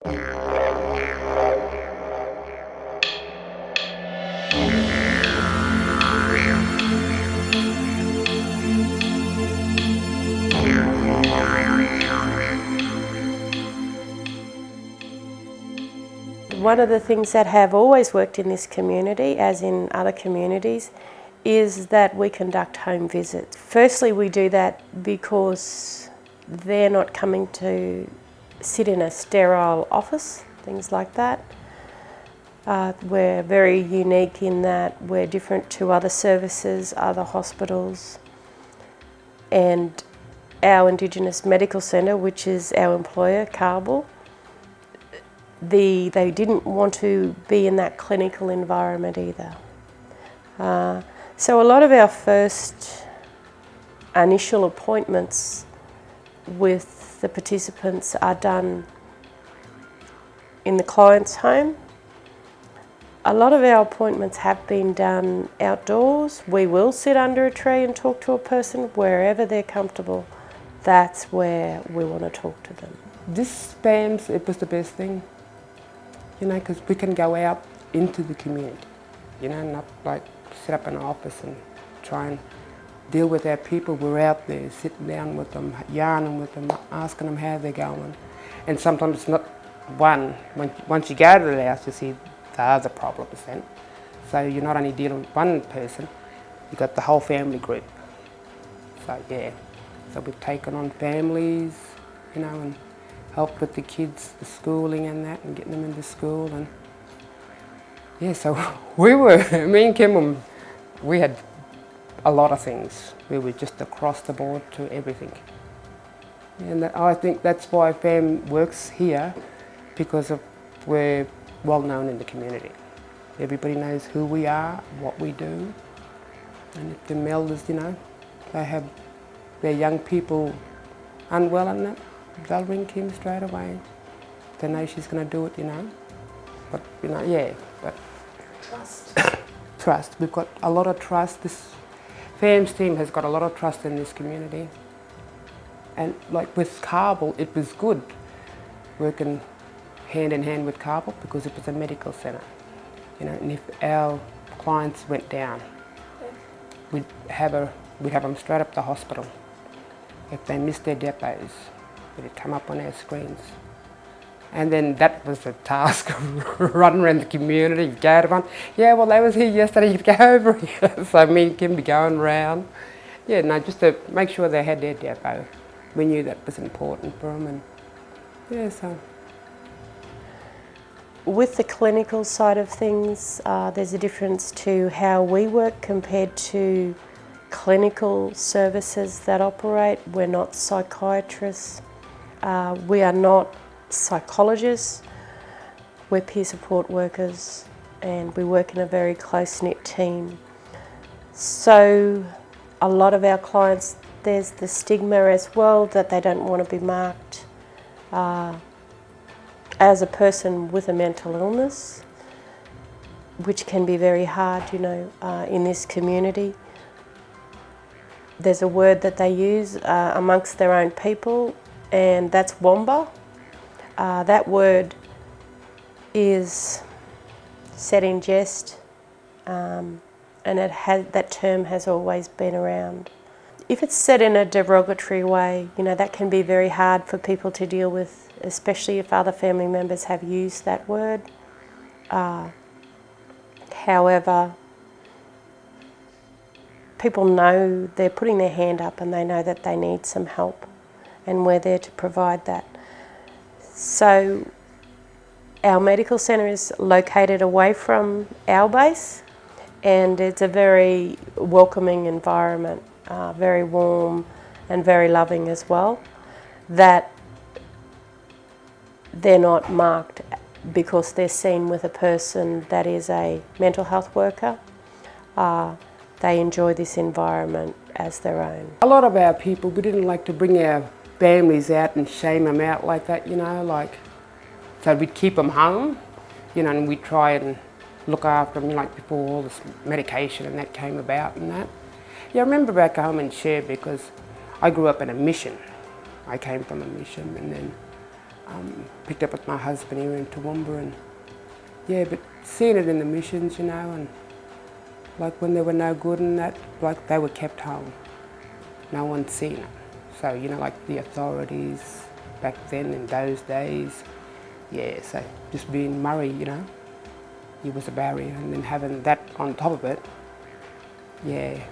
One of the things that have always worked in this community, as in other communities, is that we conduct home visits. Firstly, we do that because they're not coming to sit in a sterile office, things like that. We're very unique in that we're different to other services, other hospitals, and our Indigenous Medical Centre, which is our employer, Carbal. They didn't want to be in that clinical environment either. So a lot of our first initial appointments with the participants are done in the client's home. A lot of our appointments have been done outdoors. We will sit under a tree and talk to a person wherever they're comfortable. That's where we want to talk to them. This PHaMs, it was the best thing, you know, because we can go out into the community, you know, not like set up an office and try and deal with our people. We're out there sitting down with them, yarning with them, asking them how they're going. And sometimes it's not one. Once you go to the house, you see the other problems then. So you're not only dealing with one person, you've got the whole family group. So yeah, so we've taken on families, you know, and helped with the kids, the schooling and that, and getting them into school. And yeah, so me and Kim, we had a lot of things. We were just across the board to everything. And I think that's why PHaM works here, because we're well known in the community. Everybody knows who we are, what we do. And if the elders, you know, they have their young people unwell and that, they'll ring Kim straight away. They know she's going to do it, you know. But, you know, yeah. But Trust. Trust. We've got a lot of trust. This PHaMs team has got a lot of trust in this community. And like with Carbal, it was good working hand in hand with Carbal because it was a medical centre. You know, and if our clients went down, we'd have them straight up to hospital. If they missed their depots, it'd come up on our screens. And then that was the task of running around the community, go to one. Yeah, well, they was here yesterday, you'd go over here. So me and Kim be going around. Yeah, no, just to make sure they had their depot. We knew that was important for them, and yeah, so. With the clinical side of things, there's a difference to how we work compared to clinical services that operate. We're not psychiatrists. We are not psychologists. We're peer support workers, and we work in a very close-knit team. So a lot of our clients, there's the stigma as well that they don't want to be marked as a person with a mental illness, which can be very hard, you know, in this community. There's a word that they use amongst their own people, and that's wamba. That word is said in jest, and that term has always been around. If it's said in a derogatory way, you know, that can be very hard for people to deal with, especially if other family members have used that word. However, people know they're putting their hand up and they know that they need some help, and we're there to provide that. So our medical centre is located away from our base, and it's a very welcoming environment, very warm and very loving as well, that they're not marked because they're seen with a person that is a mental health worker. They enjoy this environment as their own. A lot of our people, we didn't like to bring our families out and shame them out like that, you know, like, so we'd keep them home, you know, and we'd try and look after them, like before all this medication and that came about and that. Yeah, I remember back home in Share, because I grew up in a mission. I came from a mission, and then Picked up with my husband here in Toowoomba, and yeah, but seeing it in the missions, you know, and like when they were no good and that, like they were kept home. No one's seen it. So, you know, like the authorities back then in those days, yeah, so just being Murray, you know, it was a barrier, and then having that on top of it, yeah,